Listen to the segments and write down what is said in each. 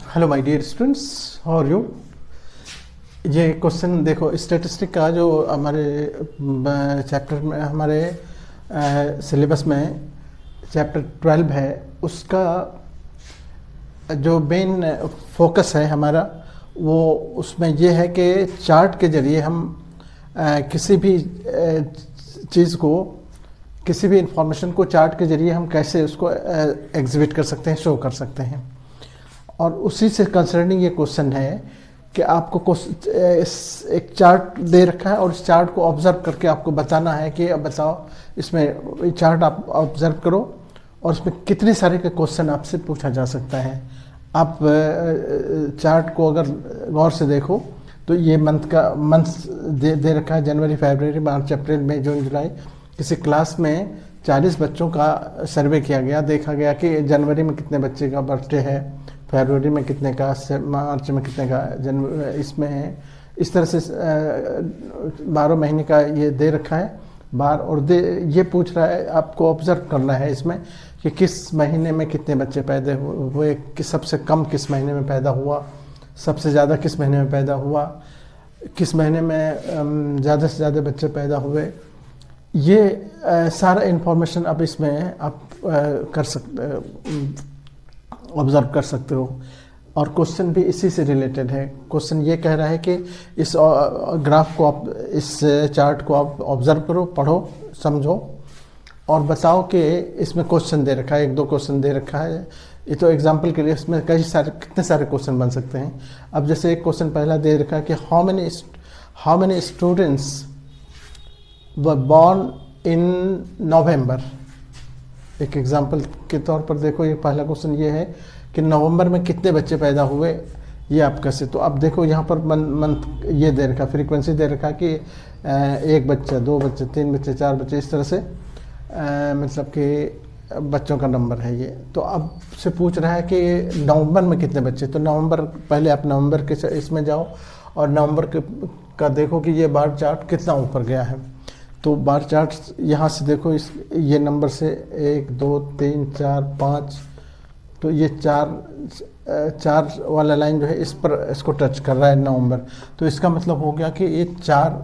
Hello my dear students, how are you. ये question देखो, statistic का जो हमारे चैप्टर में, हमारे सिलेबस में चैप्टर 12 है, उसका जो मेन फोकस है हमारा, वो उसमें ये है कि चार्ट के ज़रिए हम किसी भी चीज़ को, किसी भी इंफॉर्मेशन को चार्ट के ज़रिए हम कैसे उसको एग्जिबिट कर सकते हैं, शो कर सकते हैं। और उसी से कंसर्निंग ये क्वेश्चन है कि आपको एक चार्ट दे रखा है और इस चार्ट को ऑब्जर्व करके आपको बताना है कि अब बताओ, इसमें चार्ट आप ऑब्जर्व करो और इसमें कितने सारे के क्वेश्चन आपसे पूछा जा सकता है। आप चार्ट को अगर गौर से देखो तो ये मंथ दे रखा है, जनवरी, फरवरी, मार्च, अप्रैल, मई, जून, जुलाई। किसी क्लास में 40 बच्चों का सर्वे किया गया, देखा गया कि जनवरी में कितने बच्चे का बर्थडे है, फरवरी में कितने का, मार्च में कितने का, इसमें है। इस तरह से 12 महीने का ये दे रखा है बार, और ये पूछ रहा है, आपको ऑब्जर्व करना है इसमें कि किस महीने में कितने बच्चे पैदा हुए, कि सबसे कम किस महीने में पैदा हुआ, सबसे ज़्यादा किस महीने में पैदा हुआ, किस महीने में ज़्यादा से ज़्यादा बच्चे पैदा हुए। ये सारा इन्फॉर्मेशन आप इसमें आप कर सकते, ऑब्जर्व कर सकते हो। और क्वेश्चन भी इसी से रिलेटेड है। क्वेश्चन ये कह रहा है कि इस ग्राफ को आप, इस चार्ट को आप ऑब्जर्व करो, पढ़ो, समझो और बताओ कि इसमें क्वेश्चन दे रखा है, 1-2 क्वेश्चन दे रखा है। ये तो एग्जांपल के लिए इसमें कितने सारे क्वेश्चन बन सकते हैं। अब जैसे एक क्वेश्चन पहला दे रखा है कि how many students were born in November. एक एग्जाम्पल के तौर पर देखो, ये पहला क्वेश्चन ये है कि नवंबर में कितने बच्चे पैदा हुए, ये आप कैसे। तो अब देखो यहाँ पर मंथ ये दे रखा, फ्रीक्वेंसी दे रखा कि 1 बच्चा, 2 बच्चे, 3 बच्चे, 4 बच्चे, इस तरह से मतलब कि बच्चों का नंबर है ये। तो अब से पूछ रहा है कि नवंबर में कितने बच्चे। तो नवंबर, पहले आप नवंबर के इसमें जाओ और नवंबर का देखो कि ये बार चार्ट कितना ऊपर गया है। तो बार चार्ट यहाँ से देखो, ये नंबर से 1, 2, 3, 4, 5, तो ये चार वाला लाइन जो है इस पर, इसको टच कर रहा है नवंबर। तो इसका मतलब हो गया कि ये चार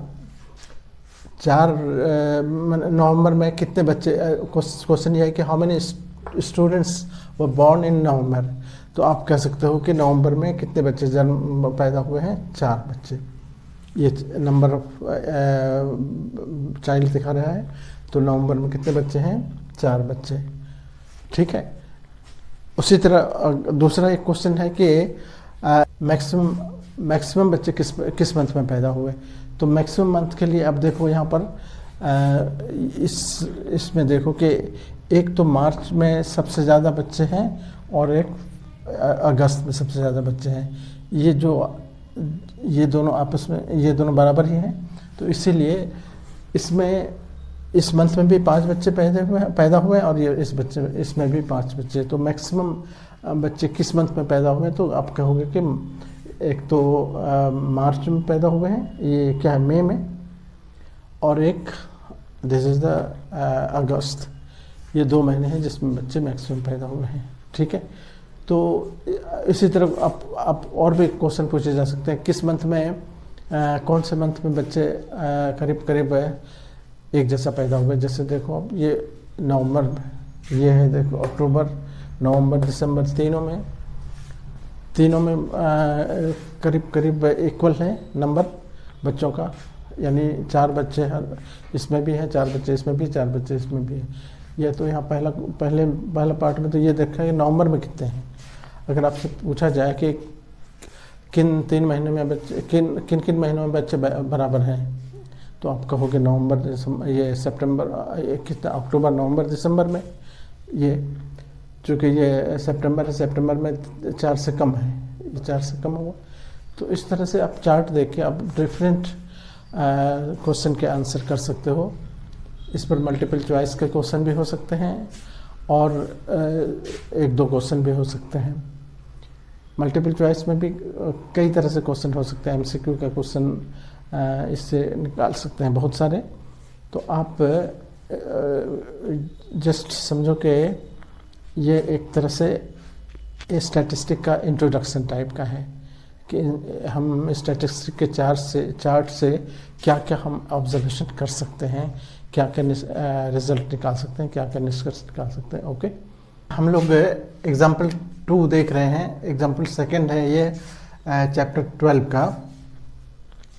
नवंबर में कितने बच्चे। क्वेश्चन ये है कि how many students were born in November. तो आप कह सकते हो कि नवंबर में कितने बच्चे जन्म पैदा हुए हैं, 4 बच्चे। ये नंबर ऑफ चाइल्ड दिखा रहा है। तो नवंबर में कितने बच्चे हैं, 4 बच्चे। ठीक है। उसी तरह दूसरा एक क्वेश्चन है कि मैक्सिमम बच्चे किस मंथ में पैदा हुए। तो मैक्सिमम मंथ के लिए अब देखो यहाँ पर इसमें देखो कि एक तो मार्च में सबसे ज़्यादा बच्चे हैं और एक अगस्त में सबसे ज़्यादा बच्चे हैं। ये दोनों आपस में, ये दोनों बराबर ही हैं। तो इसीलिए इसमें, इस मंथ में भी 5 बच्चे पैदा हुए और ये इसमें भी 5 बच्चे। तो मैक्सिमम बच्चे किस मंथ में पैदा हुए। तो आप कहोगे कि एक तो मार्च में पैदा हुए हैं, ये क्या है, मई में, और एक दिस इज़ द अगस्त। ये 2 महीने हैं जिसमें बच्चे मैक्सिमम पैदा हुए हैं। ठीक है। तो इसी तरह आप और भी क्वेश्चन पूछे जा सकते हैं, किस मंथ में, कौन से मंथ में बच्चे करीब एक जैसा पैदा हुए। जैसे देखो अब ये नवंबर में, ये है देखो अक्टूबर, नवंबर, दिसंबर, तीनों में करीब इक्वल है नंबर बच्चों का। यानी 4 बच्चे हर इसमें भी हैं, 4 बच्चे इसमें भी, 4 बच्चे इसमें भी हैं। ये तो यहाँ पहला पार्ट में तो ये देखा है कि नवंबर में कितने हैं। अगर आपसे पूछा जाए कि किन 3 महीने में बच्चे, किन महीनों में बच्चे बराबर हैं, तो आप कहोगे नवंबर, ये सितंबर, कितना, अक्टूबर, नवंबर, दिसंबर में। ये चूँकि ये सितंबर है, सितंबर में 4 से कम है, ये 4 से कम होगा। तो इस तरह से आप चार्ट देख के आप डिफरेंट क्वेश्चन के आंसर कर सकते हो। इस पर मल्टीपल चॉइस के क्वेश्चन भी हो सकते हैं और 1-2 क्वेश्चन भी हो सकते हैं। मल्टीपल चॉइस में भी कई तरह से क्वेश्चन हो सकते हैं। एमसीक्यू का क्वेश्चन इससे निकाल सकते हैं बहुत सारे। तो आप जस्ट समझो कि ये एक तरह से ये स्टैटिस्टिक का इंट्रोडक्शन टाइप का है कि हम स्टैटिस्टिक के चार्ट से क्या क्या हम ऑब्जर्वेशन कर सकते हैं, क्या क्या रिजल्ट निकाल सकते हैं, क्या क्या निष्कर्ष निकाल सकते हैं। ओके, हम लोग एग्जाम्पल 2 देख रहे हैं। एग्जाम्पल सेकंड है ये चैप्टर 12 का,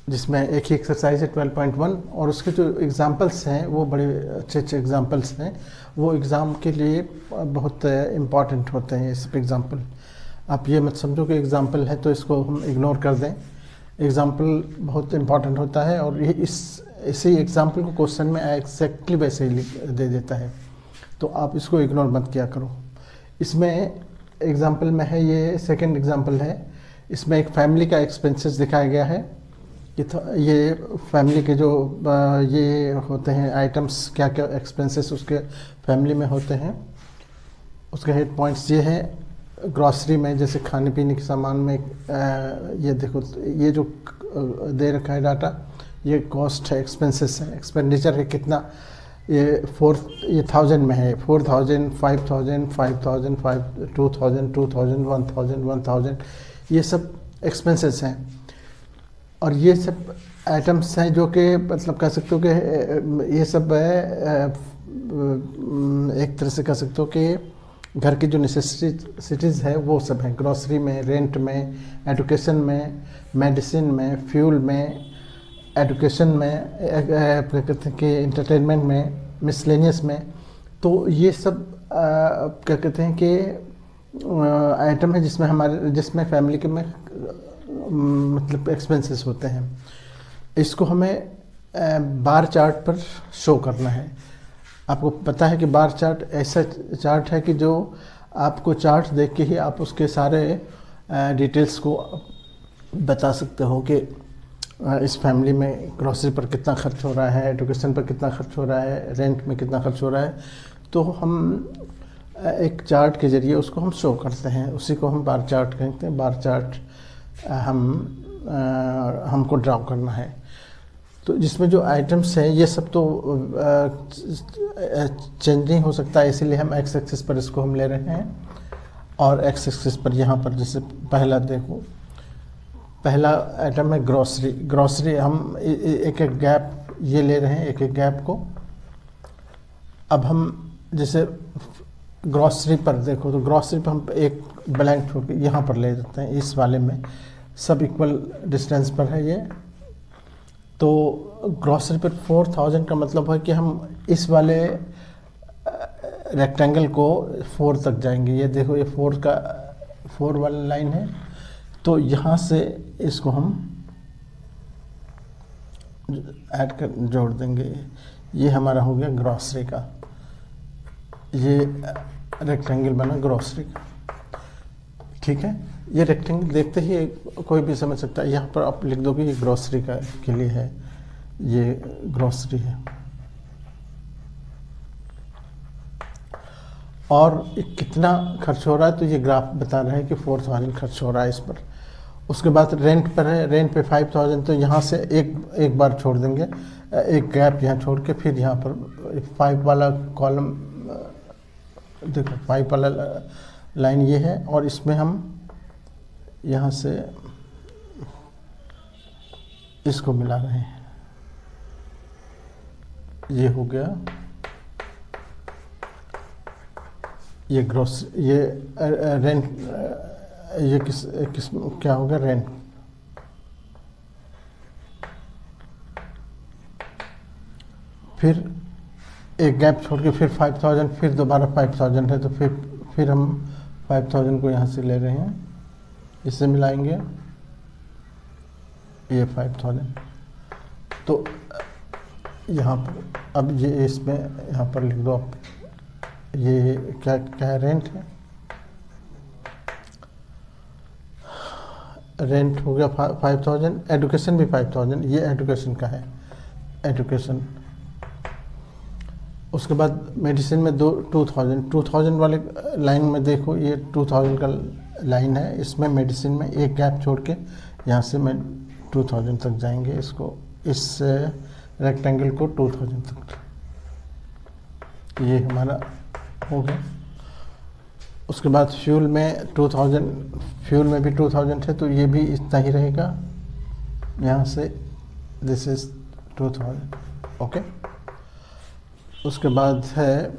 जिसमें एक ही एक्सरसाइज है 12.1, और उसके जो एग्जाम्पल्स हैं वो बड़े अच्छे अच्छे एग्जाम्पल्स हैं। वो एग्ज़ाम के लिए बहुत इम्पॉर्टेंट होते हैं ये सब एग्ज़ाम्पल। आप ये मत समझो कि एग्ज़ाम्पल है तो इसको हम इग्नोर कर दें। एग्ज़ाम्पल बहुत इम्पॉर्टेंट होता है, और ये इसी एग्ज़ाम्पल को क्वेश्चन में एग्जैक्टली वैसे ही दे देता है, तो आप इसको इग्नोर मत किया करो। इसमें एग्ज़ाम्पल में है, ये सेकंड एग्ज़ाम्पल है, इसमें एक फैमिली का एक्सपेंसेस दिखाया गया है। ये फैमिली के जो ये होते हैं आइटम्स, क्या क्या एक्सपेंसेस उसके फैमिली में होते हैं, उसके हेड पॉइंट्स ये हैं। ग्रॉसरी में जैसे खाने पीने के सामान में ये देखो, ये जो दे रखा है डाटा, ये कॉस्ट है, एक्सपेंसेस है, एक्सपेंडिचर है कितना, ये 1000 में है, 4000, 5000, 5000, 2000, 2000, 1000, ये सब एक्सपेंसेस हैं। और ये सब आइटम्स हैं जो कि मतलब कह सकते हो कि ये सब एक तरह से कह सकते हो कि घर की जो नेसेसिटीज़ है वो सब हैं। ग्रॉसरी में, रेंट में, एजुकेशन में, मेडिसिन में, फ्यूल में, एजुकेशन में, क्या कहते हैं कि इंटरटेनमेंट में, मिसलेनियस में। तो ये सब क्या कहते हैं कि आइटम है जिसमें फैमिली के में मतलब एक्सपेंसेस होते हैं। इसको हमें बार चार्ट पर शो करना है। आपको पता है कि बार चार्ट ऐसा चार्ट है कि जो आपको चार्ट देख के ही आप उसके सारे डिटेल्स को बता सकते हो कि इस फैमिली में ग्रोसरी पर कितना खर्च हो रहा है, एजुकेशन पर कितना खर्च हो रहा है, रेंट में कितना खर्च हो रहा है। तो हम एक चार्ट के ज़रिए उसको हम शो करते हैं, उसी को हम बार चार्ट कहते हैं। बार चार्ट हमको ड्रा करना है। तो जिसमें जो आइटम्स हैं ये सब तो चेंज नहीं हो सकता, इसीलिए हम एक्स एक्सिस पर इसको हम ले रहे हैं, और एक्स एक्सिस पर यहाँ पर जैसे पहला देखो, पहला आइटम है ग्रॉसरी। ग्रॉसरी हम एक एक गैप ये ले रहे हैं, एक एक गैप को। अब हम जैसे ग्रॉसरी पर देखो, तो ग्रॉसरी पर हम एक ब्लैंक छोड़ के यहाँ पर ले देते हैं, इस वाले में सब इक्वल डिस्टेंस पर है ये। तो ग्रॉसरी पर 4000 का मतलब है कि हम इस वाले रेक्टेंगल को 4 तक जाएंगे। ये देखो, ये 4 वाला लाइन है, तो यहाँ से इसको हम ऐड कर जोड़ देंगे। ये हमारा हो गया ग्रॉसरी का, ये रेक्टेंगल बना ग्रॉसरी का। ठीक है, ये रेक्टेंगल देखते ही कोई भी समझ सकता है। यहाँ पर आप लिख दोगे ये ग्रॉसरी का के लिए है, ये ग्रॉसरी है। और कितना खर्च हो रहा है, तो ये ग्राफ बता रहा है कि 4000 खर्च हो रहा है इस पर। उसके बाद रेंट पर है, रेंट पे 5000, तो यहाँ से एक बार छोड़ देंगे, एक गैप यहाँ छोड़ के फिर यहाँ पर 5 वाला कॉलम देखो, 5 वाला लाइन ये है, और इसमें हम यहाँ से इसको मिला रहे हैं। ये हो गया, ये ग्रॉस, ये रेंट, ये किस क्या होगा, रेंट। फिर एक गैप छोड़ के फिर 5000, फिर दोबारा 5000 है, तो फिर हम 5000 को यहाँ से ले रहे हैं, इससे मिलाएंगे ये 5000। तो यहाँ पर अब ये इसमें यहाँ पर लिख दो आप, ये क्या क्या है, रेंट है। रेंट हो गया 5000, एजुकेशन भी 5000, ये एजुकेशन का है, एजुकेशन। उसके बाद मेडिसिन में 2000 वाले लाइन में देखो, ये 2000 का लाइन है, इसमें मेडिसिन में एक गैप छोड़ के यहाँ से मैं 2000 तक जाएंगे, इसको इस रेक्टेंगल को 2000 तक, ये हमारा हो गया। उसके बाद फ्यूल में 2000, फ्यूल में भी 2000 है तो ये भी इतना ही रहेगा यहाँ से, दिस इज 2000, ओके। उसके बाद है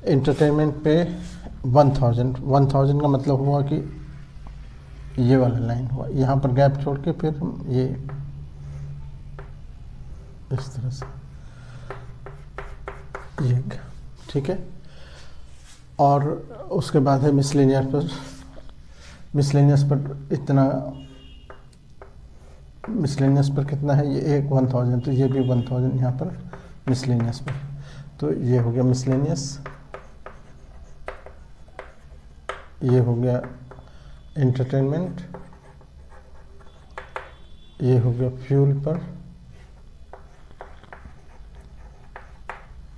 एंटरटेनमेंट पे 1000 का मतलब हुआ कि ये वाला लाइन हुआ, यहाँ पर गैप छोड़ के फिर हम ये इस तरह से ये, ठीक है। और उसके बाद है मिसलेनियस पर इतना, मिसलेनियस पर कितना है, ये एक 1000, तो ये भी 1000 यहाँ पर मिसलेनियस पर। तो ये हो गया मिसलेनियस, ये हो गया एंटरटेनमेंट, ये हो गया फ्यूल पर,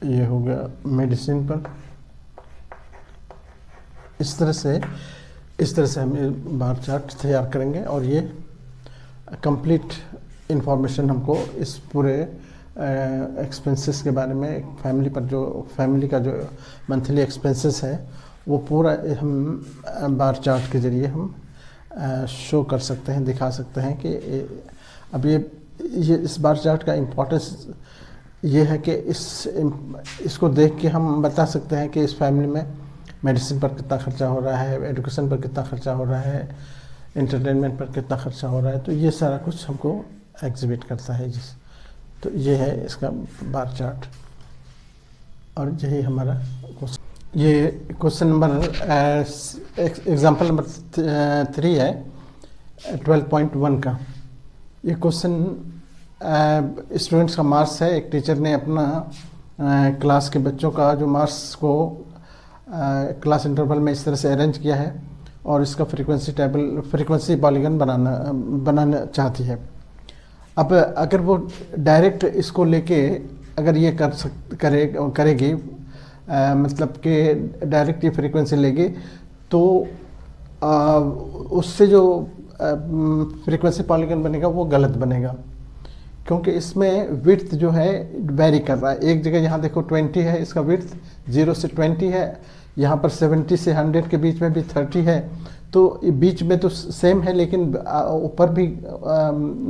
ये हो गया मेडिसिन पर। इस तरह से हम ये बार चार्ट तैयार करेंगे और ये कंप्लीट इंफॉर्मेशन हमको इस पूरे एक्सपेंसेस के बारे में, फैमिली पर जो फैमिली का जो मंथली एक्सपेंसेस है वो पूरा हम बार चार्ट के ज़रिए हम शो कर सकते हैं, दिखा सकते हैं कि अब ये इस बार चार्ट का इम्पोर्टेंस ये है कि इसको देख के हम बता सकते हैं कि इस फैमिली में मेडिसिन पर कितना खर्चा हो रहा है, एजुकेशन पर कितना खर्चा हो रहा है, एंटरटेनमेंट पर कितना खर्चा हो रहा है। तो ये सारा कुछ हमको एग्जिबिट करता है तो ये है इसका बार चार्ट। और यही हमारा क्वेश्चन, ये क्वेश्चन नंबर एग्जाम्पल नंबर 3 है 12.1 का। ये क्वेश्चन स्टूडेंट्स का मार्क्स है। एक टीचर ने अपना क्लास के बच्चों का जो मार्क्स को क्लास इंटरवल में इस तरह से अरेंज किया है और इसका फ्रीक्वेंसी पॉलीगन बनाना चाहती है। अब अगर वो डायरेक्ट इसको लेके अगर ये करेगी मतलब कि डायरेक्ट ये फ्रीक्वेंसी लेगी तो उससे जो फ्रीक्वेंसी पॉलीगन बनेगा वो गलत बनेगा, क्योंकि इसमें विड्थ जो है वेरी कर रहा है। एक जगह यहाँ देखो 20 है, इसका विड्थ 0 से 20 है, यहाँ पर 70 से 100 के बीच में भी 30 है, तो बीच में तो सेम है लेकिन ऊपर भी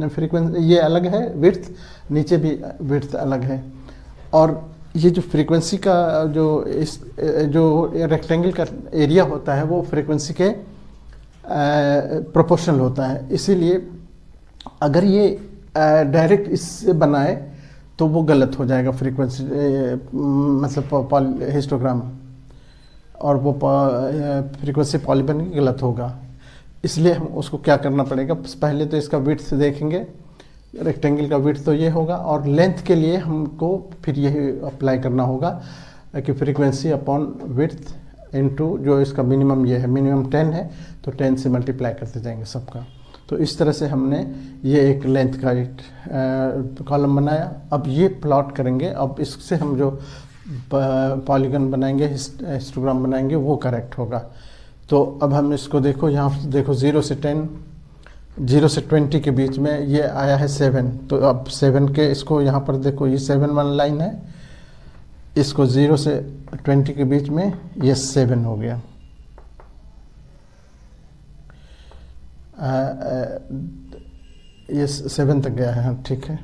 फ्रीक्वेंसी ये अलग है विड्थ, नीचे भी विड्थ अलग है। और ये जो फ्रीक्वेंसी का जो रेक्टेंगल का एरिया होता है वो फ्रीक्वेंसी के प्रोपोर्शनल होता है। इसीलिए अगर ये डायरेक्ट इससे बनाए तो वो गलत हो जाएगा फ्रीक्वेंसी मतलब हिस्टोग्राम, और वो फ्रीक्वेंसी पॉलीगन गलत होगा। इसलिए हम उसको क्या करना पड़ेगा, पहले तो इसका विड्थ देखेंगे, रेक्टेंगल का विड्थ तो ये होगा, और लेंथ के लिए हमको फिर यही अप्लाई करना होगा कि फ्रीक्वेंसी अपॉन विड्थ इनटू जो इसका मिनिमम ये है, मिनिमम 10 है तो 10 से मल्टीप्लाई करते जाएंगे सबका। तो इस तरह से हमने ये एक लेंथ का कॉलम बनाया। अब ये प्लॉट करेंगे, अब इससे हम जो पॉलीगन बनाएंगे, हिस्टोग्राम बनाएंगे वो करेक्ट होगा। तो अब हम इसको देखो, यहाँ देखो 0 से 20 के बीच में ये आया है 7, तो अब 7 के इसको यहाँ पर देखो ये 7 वाला लाइन है, इसको 0 से 20 के बीच में ये 7 हो गया। ये 7 तक गया है, ठीक है।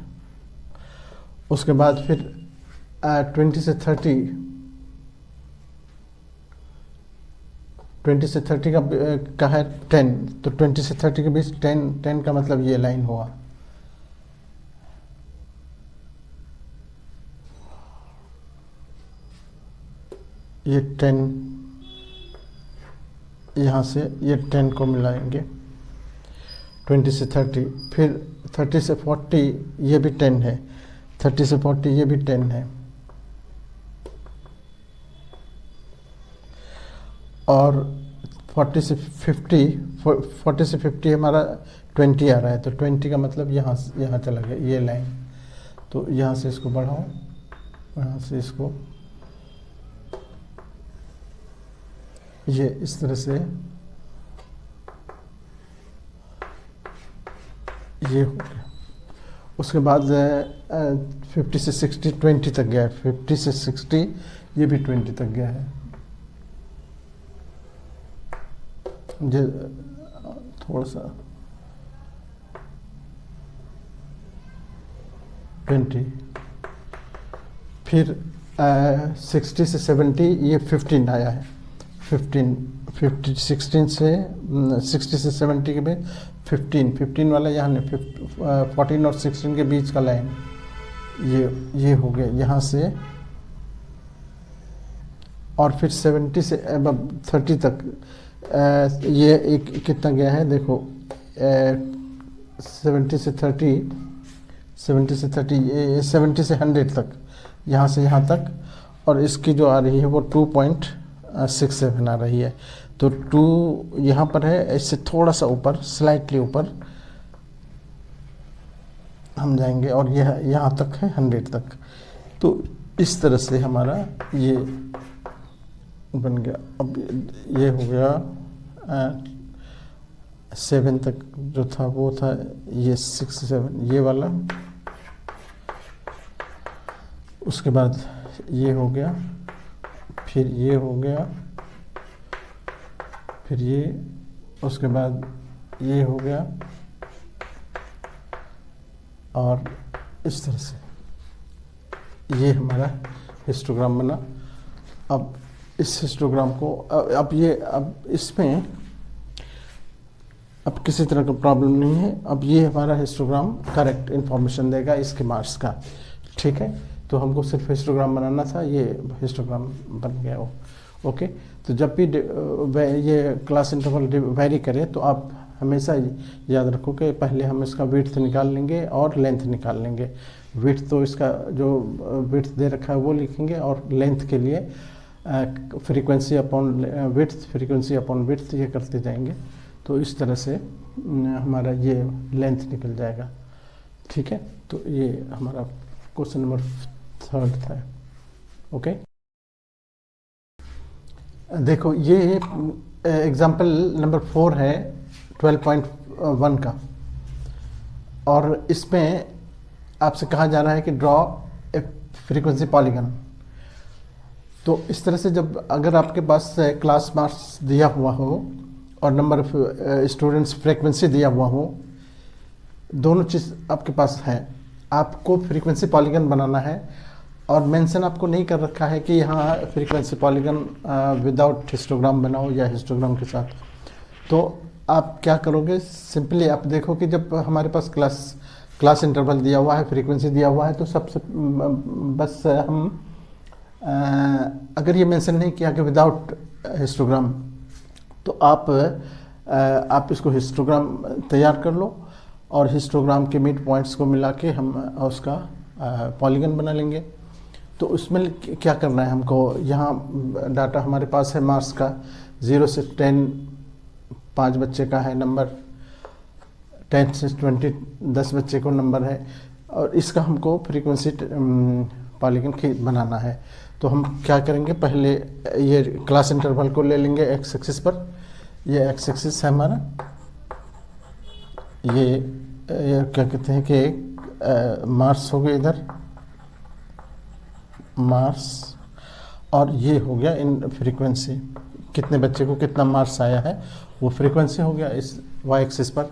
उसके बाद फिर 20 से 30 का है 10, तो 20 से 30 के बीच 10 का मतलब ये लाइन हुआ। ये 10 यहाँ से ये 10 को मिलाएंगे 20 से 30, फिर 30 से 40 ये भी 10 है, 30 से 40 ये भी 10 है, और 40 से 50 हमारा 20 आ रहा है, तो 20 का मतलब यहाँ चला गया ये लाइन। तो यहाँ से इसको बढ़ाओ, यहाँ से इसको ये इस तरह से ये हो गया। उसके बाद 50 से 60 20 तक गया है, 50 से 60 ये भी 20 तक गया है। जो थोड़ा सा 20, फिर 60 से 70 ये 15 आया है। 15 16 से 60 से 70 के में 15 वाला यहाँ नहीं, 14 और 16 के बीच का लाइन ये हो गया यहाँ से, और फिर 70 से अब 30 तक ये एक कितना गया है देखो, 70 से 30, 70 से 30, ये 70 से 100 तक, यहाँ से यहाँ तक, और इसकी जो आ रही है वो 2.67 आ रही है। तो 2 यहाँ पर है, इससे थोड़ा सा ऊपर, स्लाइटली ऊपर हम जाएंगे, और यह यहाँ तक है 100 तक। तो इस तरह से हमारा ये बन गया। अब ये हो गया 7 तक जो था वो था ये 6 7 ये वाला, उसके बाद ये हो गया, फिर ये हो गया, फिर ये, उसके बाद ये हो गया, और इस तरह से ये हमारा हिस्टोग्राम बना। अब इस हिस्टोग्राम को अब इसमें अब किसी तरह का प्रॉब्लम नहीं है। अब ये हमारा हिस्टोग्राम करेक्ट इन्फॉर्मेशन देगा इसके मार्क्स का, ठीक है। तो हमको सिर्फ हिस्टोग्राम बनाना था, ये हिस्टोग्राम बन गया वो, ओके। तो जब भी ये क्लास इंटरवल वेरी करे तो आप हमेशा याद रखो कि पहले हम इसका विड्थ निकाल लेंगे और लेंथ निकाल लेंगे। विड्थ तो इसका जो विड्थ दे रखा है वो लिखेंगे, और लेंथ के लिए frequency upon width, frequency upon width ये करते जाएंगे। तो इस तरह से हमारा ये लेंथ निकल जाएगा, ठीक है। तो ये हमारा क्वेश्चन नंबर 3 था, ओके। देखो ये एग्जाम्पल नंबर 4 है 12.1 का, और इसमें आपसे कहा जा रहा है कि ड्रॉ ए फ्रीक्वेंसी पॉलीगन। तो इस तरह से जब अगर आपके पास क्लास मार्क्स दिया हुआ हो और नंबर ऑफ स्टूडेंट्स फ्रीक्वेंसी दिया हुआ हो, दोनों चीज़ आपके पास है, आपको फ्रीक्वेंसी पॉलीगन बनाना है, और मेंशन आपको नहीं कर रखा है कि यहाँ फ्रीक्वेंसी पॉलीगन विदाउट हिस्टोग्राम बनाओ या हिस्टोग्राम के साथ। तो आप क्या करोगे, सिंपली आप देखो कि जब हमारे पास क्लास इंटरवल दिया हुआ है, फ्रीक्वेंसी दिया हुआ है, तो सबसे बस हम अगर ये मेंशन नहीं किया कि विदाउट हिस्टोग्राम, तो आप इसको हिस्टोग्राम तैयार कर लो, और हिस्टोग्राम के मिड पॉइंट्स को मिला के हम उसका पॉलीगन बना लेंगे। तो उसमें क्या करना है हमको, यहाँ डाटा हमारे पास है मार्क्स का 0 से 10 5 बच्चे का है नंबर, 10 से 20 10 बच्चे को नंबर है, और इसका हमको फ्रीक्वेंसी पॉलीगन बनाना है। तो हम क्या करेंगे, पहले ये क्लास इंटरवल को ले लेंगे एक्स एक्सिस पर, ये एक्स एक्सिस है हमारा, ये क्या कहते हैं कि मार्क्स हो गए इधर मार्क्स, और ये हो गया इन फ्रीक्वेंसी, कितने बच्चे को कितना मार्क्स आया है वो फ्रीक्वेंसी हो गया इस वाई एक्सिस पर।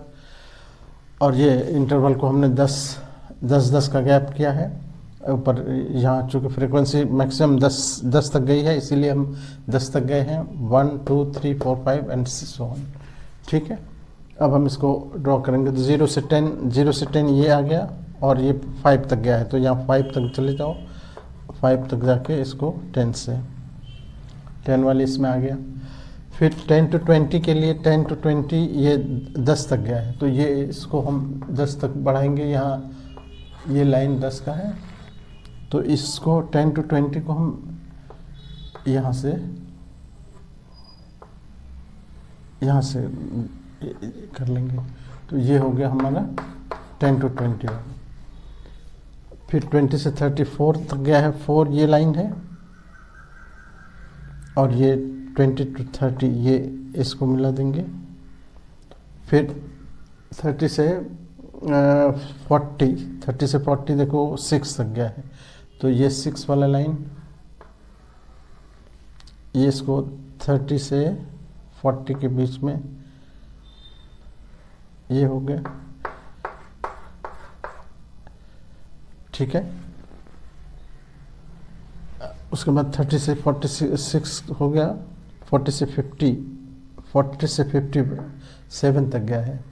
और ये इंटरवल को हमने 10 का गैप किया है ऊपर, यहाँ चूँकि फ्रीक्वेंसी मैक्सिमम 10 तक गई है, इसीलिए हम 10 तक गए हैं, 1 2 3 4 5 एंड सो ऑन, ठीक है। अब हम इसको ड्रॉ करेंगे, तो 0 से 10 ये आ गया, और ये 5 तक गया है, तो यहाँ 5 तक चले जाओ, 5 तक जाके इसको 10 से 10 वाले इसमें आ गया। फिर 10 to 20 के लिए 10 to 20 ये 10 तक गया है, तो ये इसको हम 10 तक बढ़ाएंगे, यहाँ ये लाइन 10 का है, तो इसको 10 to 20 को हम यहाँ से कर लेंगे, तो ये हो गया हमारा 10 to 20। फिर 20 से 34 तक गया है, 4 ये लाइन है, और ये 20 to 30 ये इसको मिला देंगे। फिर 30 से 40 देखो 6 तक गया है, तो ये 6 वाला लाइन, ये इसको 30 से 40 के बीच में ये हो गया, ठीक है। उसके बाद 30 से 46 हो गया, 40 से 57 तक गया है।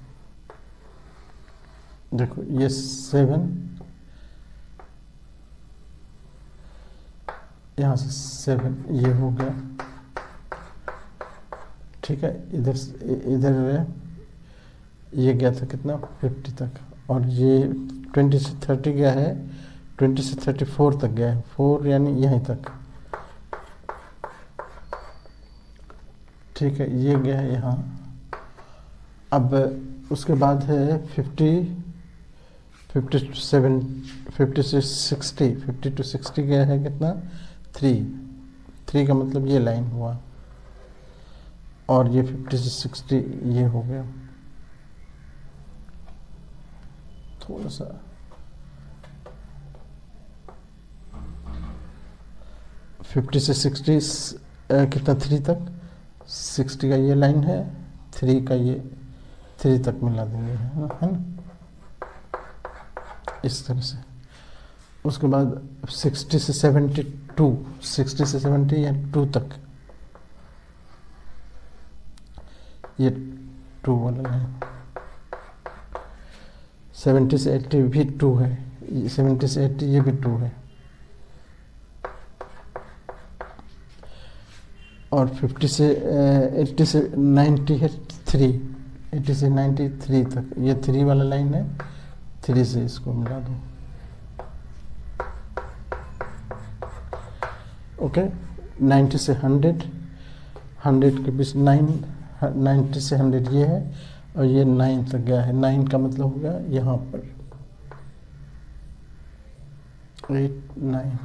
देखो ये 7, यहाँ से 7 ये हो गया, ठीक है। इधर ये गया था कितना, 50 तक, और ये 20 से 30 गया है, 20 से 34 तक गया है, 4 यानी यहीं तक, ठीक है। ये गया है यहाँ। अब उसके बाद है 50 से 60 गया है कितना, 3 का मतलब ये लाइन हुआ, और ये 50 से 60 ये हो गया। थोड़ा सा फिफ्टी से 60 कितना, 3 तक, 60 का ये लाइन है, 3 का ये 3 तक मिला देंगे, है ना, इस तरह से। उसके बाद 60 से 70 या 2 तक, ये 2 वाला लाइन। 70 से 80 भी 2 है, 70 से 80 ये भी 2 है, और 50 से 80 से 90 है 3, 80 से 93 तक, ये 3 वाला लाइन है, 3 से इसको मिला दो, ओके। 90 से 100 के बीच 90 से 100 ये है, और ये 9 तक गया है। 9 का मतलब हो गया यहाँ पर 8, 9,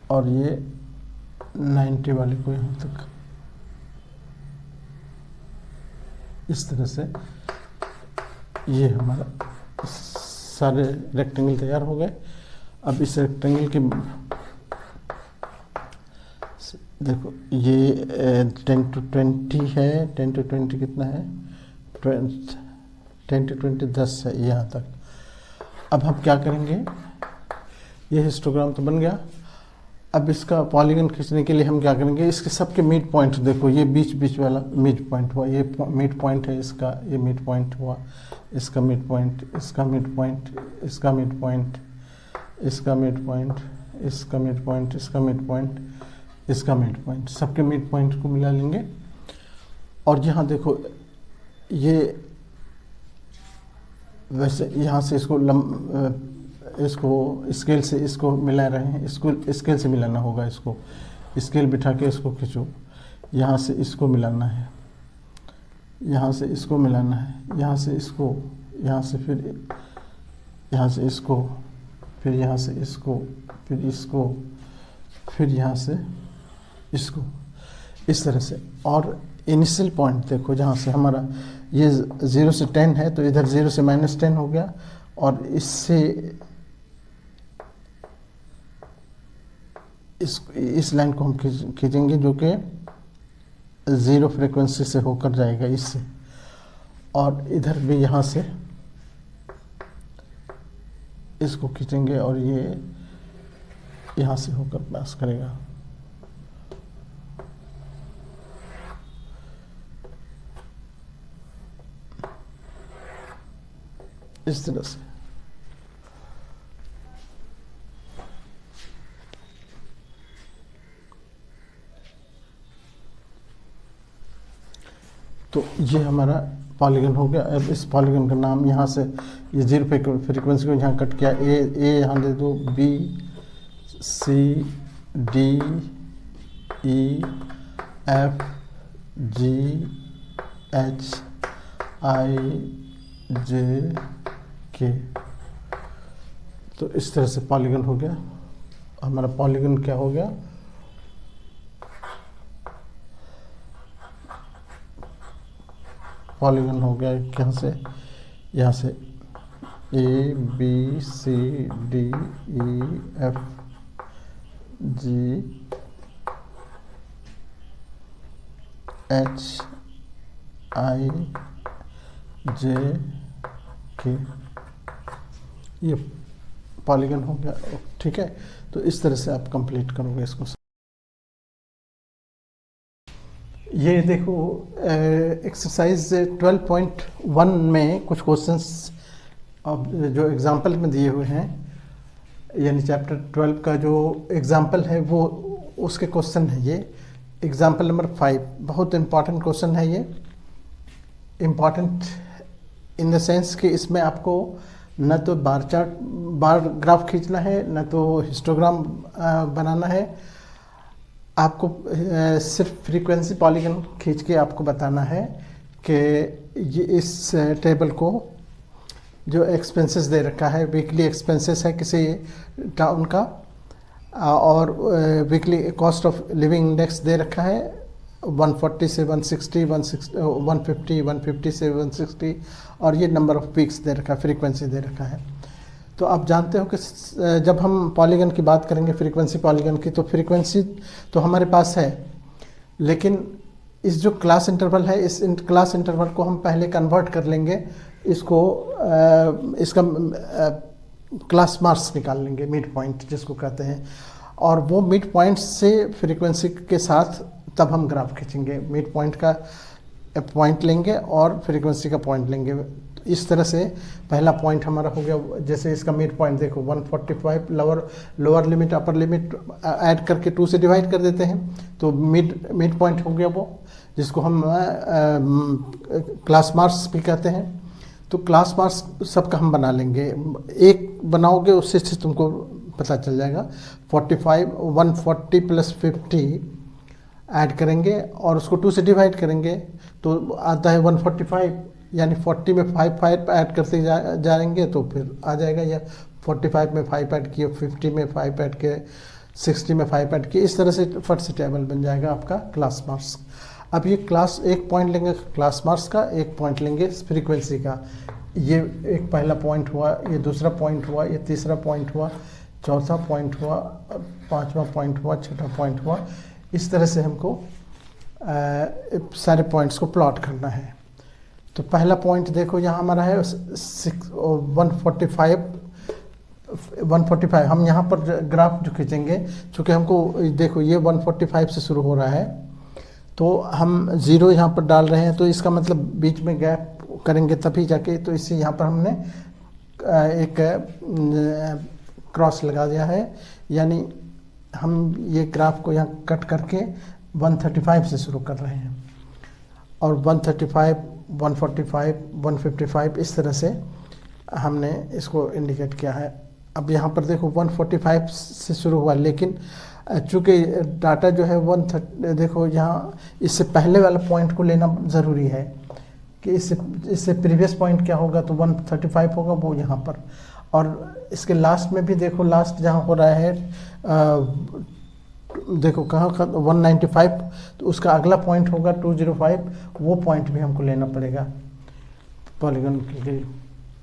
और ये 90 वाले को यहाँ तक, इस तरह से ये हमारा सारे रेक्टेंगल तैयार हो गए। अब इस रेक्टेंगल के देखो ये 10 to 20 है, 10 to 20 कितना है, 10 to 20 10 है यहाँ तक। अब हम क्या करेंगे, ये हिस्टोग्राम तो बन गया। अब इसका पॉलीगन खींचने के लिए हम क्या करेंगे, इसके सबके मिड पॉइंट देखो, ये बीच वाला मिड पॉइंट हुआ, ये मिड पॉइंट है इसका, ये मिड पॉइंट हुआ, इसका मिड पॉइंट, इसका मिड पॉइंट, इसका मिड पॉइंट, इसका मिड पॉइंट, इसका मिड पॉइंट, इसका मिड पॉइंट, इसका मिड पॉइंट, सबके मिड पॉइंट को मिला लेंगे। और यहाँ देखो ये वैसे यहाँ से इसको स्केल से इसको मिला रहे हैं, इसको स्केल से मिलाना होगा, इसको स्केल बिठा के इसको खींचो, यहाँ से इसको मिलाना है, यहाँ से इसको मिलाना है, यहाँ से इसको, यहाँ से फिर यहाँ से इसको, फिर यहाँ से इसको, फिर इसको, फिर यहाँ से इसको, इस तरह से। और इनिशियल पॉइंट देखो जहाँ से हमारा ये 0 से 10 है, तो इधर 0 से -10 हो गया, और इससे इस लाइन को हम खींचेंगे जो कि 0 फ्रीक्वेंसी से होकर जाएगा इससे, और इधर भी यहाँ से इसको खींचेंगे, और ये यहाँ से होकर पास करेगा। इस तरह से तो ये हमारा पॉलीगन हो गया। अब इस पॉलीगन का नाम यहाँ से ये 0 फ्रीक्वेंसी को यहाँ कट किया, ए यहाँ दे दो, B C D E F G H I J K. तो इस तरह से पॉलीगन हो गया हमारा। पॉलीगन क्या हो गया, पॉलीगन हो गया यहाँ से A B C D E F G के, ये पॉलीगन हो गया। ठीक है, तो इस तरह से आप कंप्लीट करोगे इसको। ये देखो एक्सरसाइज 12.1 में कुछ क्वेश्चंस अब जो एग्जाम्पल में दिए हुए हैं, यानी चैप्टर 12 का जो एग्जाम्पल है वो उसके क्वेश्चन है। ये एग्जाम्पल नंबर 5 बहुत इम्पॉर्टेंट क्वेश्चन है। ये इम्पॉर्टेंट इन द सेंस कि इसमें आपको न तो बार ग्राफ खींचना है, न तो हिस्टोग्राम बनाना है। आपको सिर्फ फ्रीक्वेंसी पॉलीगन खींच के आपको बताना है कि ये इस टेबल को जो एक्सपेंसेस दे रखा है, वीकली एक्सपेंसेस है किसी टाउन का, और weekly cost of living index दे रखा है 140 से 160, 150, 150 से 160, और ये नंबर ऑफ वीक्स दे रखा है, फ्रीक्वेंसी दे रखा है। तो आप जानते हो कि जब हम पॉलीगन की बात करेंगे, फ्रीक्वेंसी पॉलीगन की, तो फ्रीक्वेंसी तो हमारे पास है, लेकिन इस जो क्लास इंटरवल है, इस क्लास इंटरवल को हम पहले कन्वर्ट कर लेंगे, इसको इसका क्लास मार्क्स निकाल लेंगे, मिड पॉइंट जिसको कहते हैं, और वो मिड पॉइंट से फ्रीक्वेंसी के साथ तब हम ग्राफ खींचेंगे। मिड पॉइंट का पॉइंट लेंगे और फ्रीक्वेंसी का पॉइंट लेंगे। इस तरह से पहला पॉइंट हमारा हो गया, जैसे इसका मिड पॉइंट देखो 145, lower limit upper limit add करके 2 से डिवाइड कर देते हैं, तो मिड पॉइंट हो गया वो, जिसको हम क्लास मार्क्स भी कहते हैं। तो क्लास मार्क्स सबका हम बना लेंगे, एक बनाओगे उससे तुमको पता चल जाएगा। 140 प्लस 50 ऐड करेंगे और उसको 2 से डिवाइड करेंगे तो आता है 145, यानी 40 में 5 ऐड करते जाएंगे तो फिर आ जाएगा, या 45 में 5 ऐड किए, 50 में 5 ऐड किए, 60 में 5 ऐड किए, इस तरह से फट से टेबल बन जाएगा आपका क्लास मार्क्स। अब ये क्लास एक पॉइंट लेंगे क्लास मार्क्स का, एक पॉइंट लेंगे फ्रीक्वेंसी का। ये एक पहला पॉइंट हुआ, ये दूसरा पॉइंट हुआ, ये तीसरा पॉइंट हुआ, चौथा पॉइंट हुआ, पांचवा पॉइंट हुआ, छठा पॉइंट हुआ। इस तरह से हमको सारे पॉइंट्स को प्लॉट करना है। तो पहला पॉइंट देखो यहाँ हमारा है 145। हम यहाँ पर ग्राफ जो खींचेंगे, चूँकि हमको देखो ये 145 से शुरू हो रहा है, तो हम 0 यहाँ पर डाल रहे हैं, तो इसका मतलब बीच में गैप करेंगे तभी जाके, तो इससे यहाँ पर हमने एक क्रॉस लगा दिया है, यानी हम ये ग्राफ को यहाँ कट करके 135 से शुरू कर रहे हैं, और 135, 145, 155 इस तरह से हमने इसको इंडिकेट किया है। अब यहाँ पर देखो 145 से शुरू हुआ, लेकिन चूँकि डाटा जो है 130, देखो यहाँ इससे पहले वाला पॉइंट को लेना ज़रूरी है कि इससे प्रीवियस पॉइंट क्या होगा, तो 135 होगा वो यहाँ पर। और इसके लास्ट में भी देखो, लास्ट जहाँ हो रहा है देखो कहाँ 195, तो उसका अगला पॉइंट होगा 205, वो पॉइंट भी हमको लेना पड़ेगा पॉलीगन के लिए।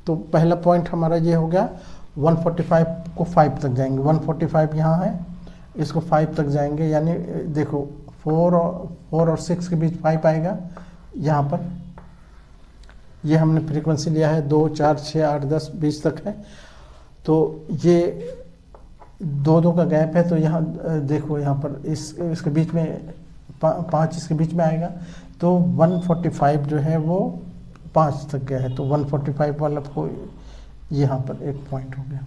तो पहला पॉइंट हमारा ये हो गया, 145 को 5 तक जाएंगे, 145 यहाँ है, इसको 5 तक जाएंगे, यानी देखो 4 और 6 के बीच 5 आएगा यहाँ पर। ये हमने फ्रीक्वेंसी लिया है 2, 4, 6, 8, 10, 20 तक है, तो ये 2 का गैप है, तो यहाँ देखो यहाँ पर इसके बीच में 5 इसके बीच में आएगा, तो 145 जो है वो 5 तक गया है, तो 145 वाला को यहाँ पर एक पॉइंट हो गया।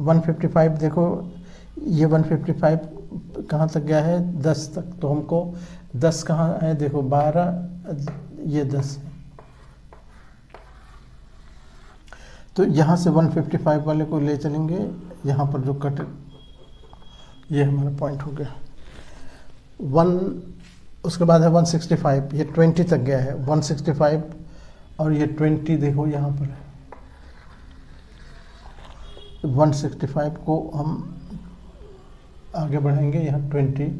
155 देखो ये 155 कहाँ तक गया है, 10 तक, तो हमको 10 कहाँ है, देखो 12, ये 10 है, तो यहाँ से 155 वाले को ले चलेंगे, यहाँ पर जो कट, ये हमारा पॉइंट हो गया। उसके बाद है 165, ये 20 तक गया है, 165 और ये 20 देखो यहाँ पर है, 165 को हम आगे बढ़ाएंगे, यहाँ 20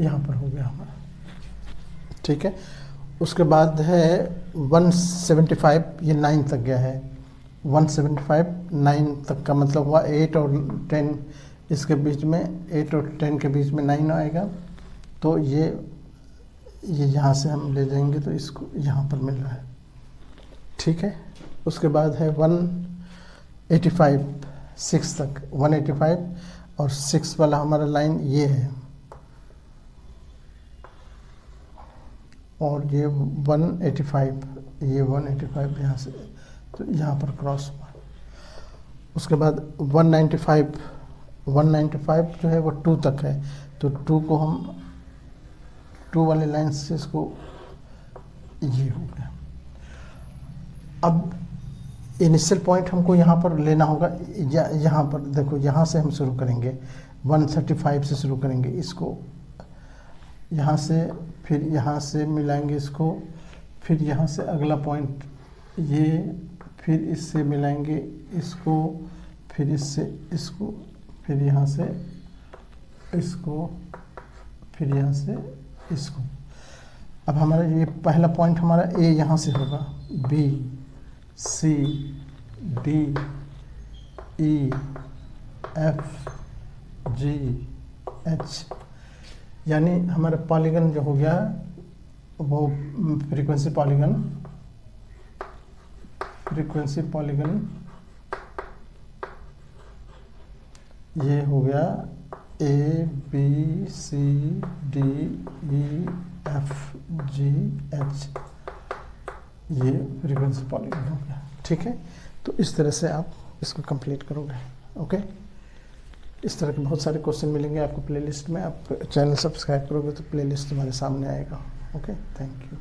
यहाँ पर हो गया हमारा, ठीक है। उसके बाद है 175, ये 9 तक गया है, 175 9 तक का मतलब हुआ 8 और 10 इसके बीच में, 8 और 10 के बीच में 9 आएगा, तो ये यहाँ से हम ले जाएंगे तो इसको यहाँ पर मिल रहा है, ठीक है। उसके बाद है 185 6 तक, 185 और 6 वाला हमारा लाइन ये है, और ये 185, ये 185 यहाँ से तो यहाँ पर क्रॉस हुआ। उसके बाद 195 जो है वो 2 तक है, तो 2 को हम 2 वाले लाइन से इसको, ये हो गया। अब इनिशियल पॉइंट हमको यहाँ पर लेना होगा, यहाँ पर देखो, यहाँ से हम शुरू करेंगे, 135 से शुरू करेंगे इसको, यहाँ से, फिर यहाँ से मिलाएंगे इसको, फिर यहाँ से अगला पॉइंट ये, फिर इससे मिलाएंगे इसको, फिर इससे इसको, फिर यहाँ से इसको, फिर यहाँ से इसको। अब हमारा ये पहला पॉइंट हमारा ए यहाँ से होगा, B C D E F G H, यानी हमारा पॉलीगन जो हो गया वो फ्रीक्वेंसी पॉलीगन ये हो गया A B C D E F G H, ये फ्रीक्वेंसी पॉलीगन हो गया, ठीक है। तो इस तरह से आप इसको कंप्लीट करोगे, ओके। इस तरह के बहुत सारे क्वेश्चन मिलेंगे आपको प्लेलिस्ट में, आप चैनल सब्सक्राइब करोगे तो प्लेलिस्ट तुम्हारे सामने आएगा, ओके। Thank you.